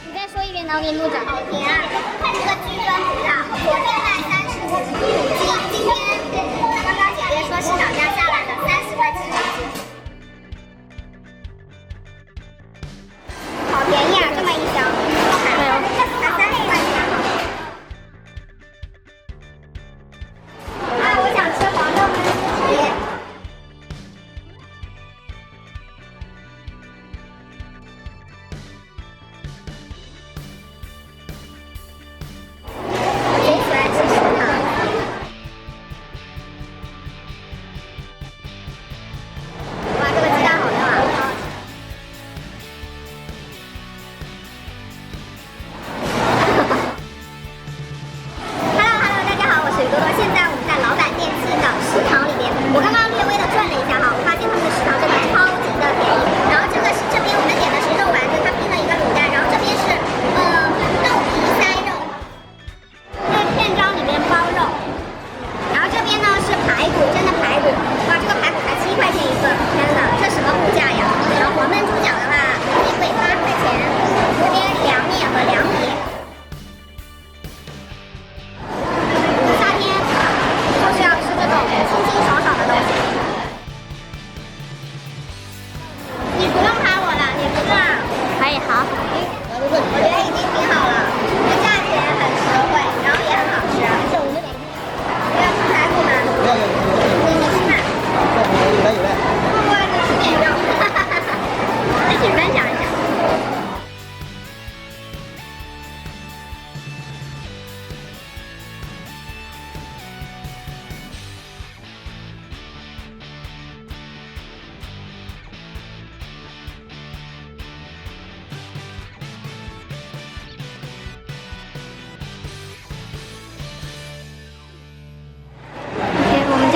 你再说一遍，然后给你录着。好甜啊！看这个积分不到，昨天卖35斤，今天刚刚姐姐说市场价下来的30块钱一斤，好便宜啊！这么一箱，对哦。才30块钱。啊，我想吃黄豆焖鸡。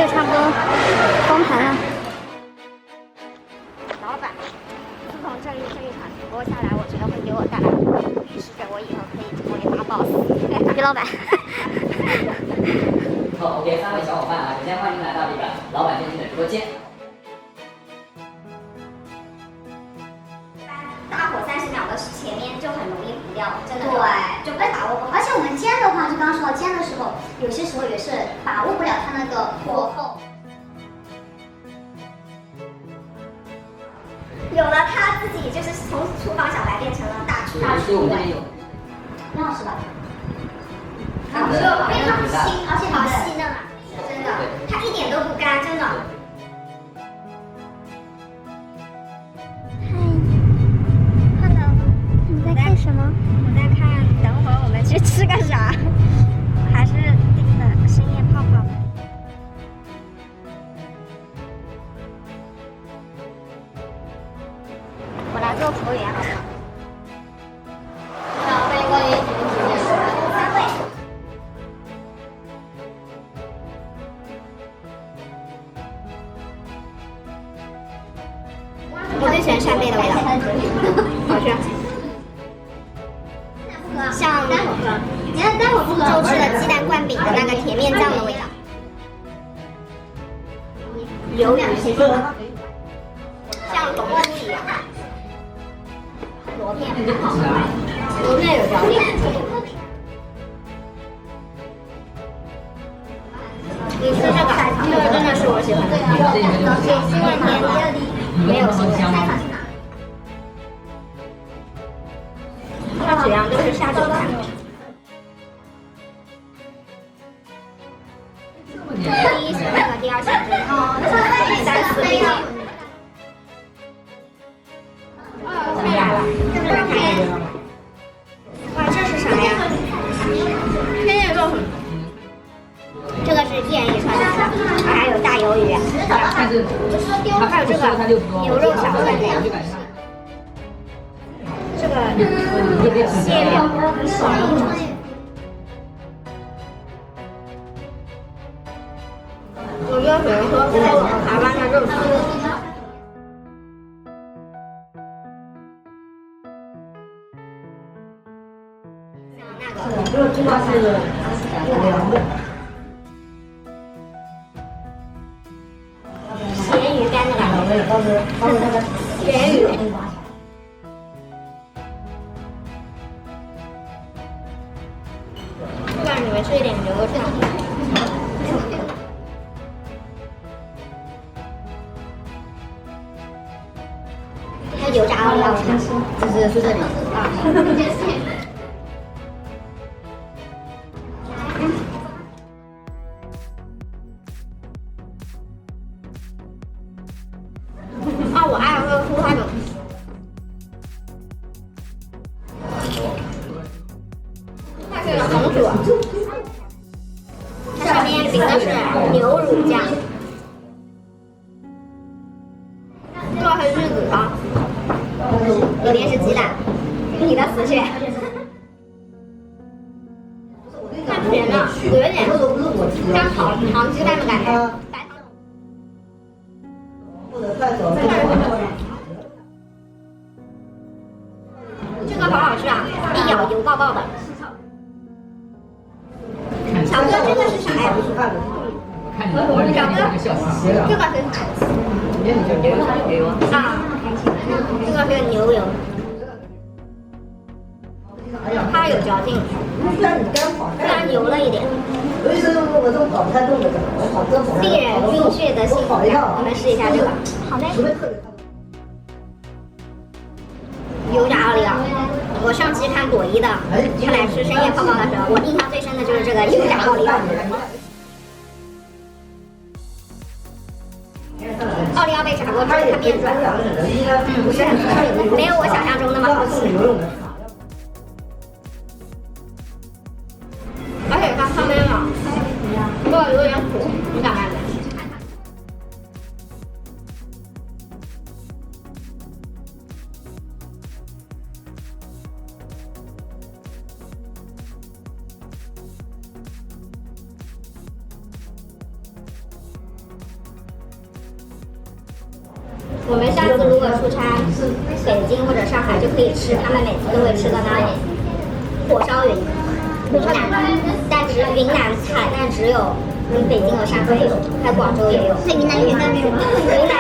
差不多封盘了。老板，自从这一场直播下来，我觉得会给我带来预示着我以后可以成为大 boss。于老板。好 ，OK， 3位小伙伴啊，首先欢迎来到这个老板电竞的直播间。大火30秒的前面就很容易糊掉，真的。对，就被把握不好。而且我们煎的话，就刚刚说到煎的时候，有些时候也是把握不了它那个火候。有了他自己就是从厨房小白变成了大厨。所以我们这边有。很好吃吧？非常新，而且好细嫩啊，真的，它一点都不干，真的。Hello， 你在看什么？我在看，等会儿我们去吃个啥？还是盯着深夜泡泡。我来做服务员好不好？我最喜欢扇贝的味道，好吃。像福州吃的鸡蛋灌饼的那个甜面酱的味道。鱿鱼，像龙珠一样。螺片，螺片有嚼劲。你吃这个，这个真的是我喜欢的，有新味甜的，没有新味。这几样都是下酒菜。第一选这个，第二选这个，第三四这个。太辣了，这个看一眼。哇，这是啥呀？天叶豆腐。这个是一人一串的，还有大鱿鱼，还有这个牛肉小分量。这个蟹柳，我就喜欢喝台湾的肉丝。这个是凉的。咸鱼干的感觉。咸鱼。你们吃一点牛肉酱。还有油炸奥利奥是吗？是这里啊。啊，我爱喝蔬菜饼。它是红薯，它上面淋的是牛乳酱。这个是日子汤，里面是鸡蛋，你的死穴。太甜了，有一点像糖鸡蛋的感觉。这个好好吃啊，一咬油爆爆的。小哥，这个是啥呀？小哥，这个是牛油啊，这个是牛油，它有嚼劲，虽然油了一点。令人晕眩的幸福感，我们试一下这个。好嘞。油炸奥利奥，我上期看朵颐的，他来吃深夜泡泡的时候，我印象最深的就是这个油炸奥利奥。奥利奥被炸过之后，它变软了，不是很脆，没有我想象中那么好吃。而且它上面呢，这个有点苦，你敢买吗？我们下次如果出差北京或者上海，就可以吃他们每次都会吃的那种火烧云南，但云南菜，但只有北京和上海有，还有广州也有。云南没有，云南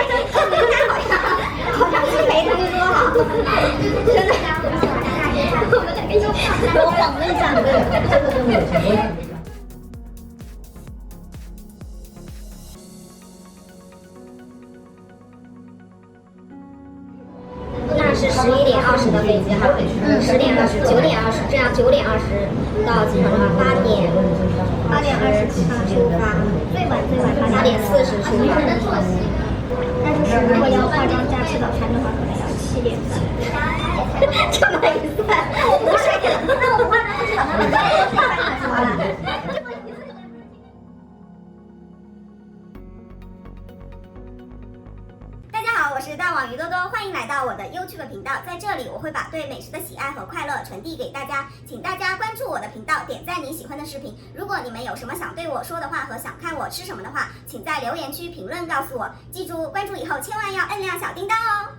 好像是没听说好，真的。我访问一下，这个真的有钱。那是11点20的飞机哈，10点20、9点20，这样9点20到机场的话，8点20出发，最晚8点40出发。那就是如果要化妆加吃早餐的话，可能要7点半。这么一算，我不睡了。那我不化妆吃早餐，那就3点说了。大家好，我是大网鱼多多，欢迎来到我的 YouTube 频道。在这里，我会把对美食的喜爱和快乐传递给大家，请大家关注我的频道，点赞你喜欢的视频。如果你们有什么想对我说的话和想看我吃什么的话，请在留言区评论告诉我。记住，关注以后千万要摁亮小叮当哦。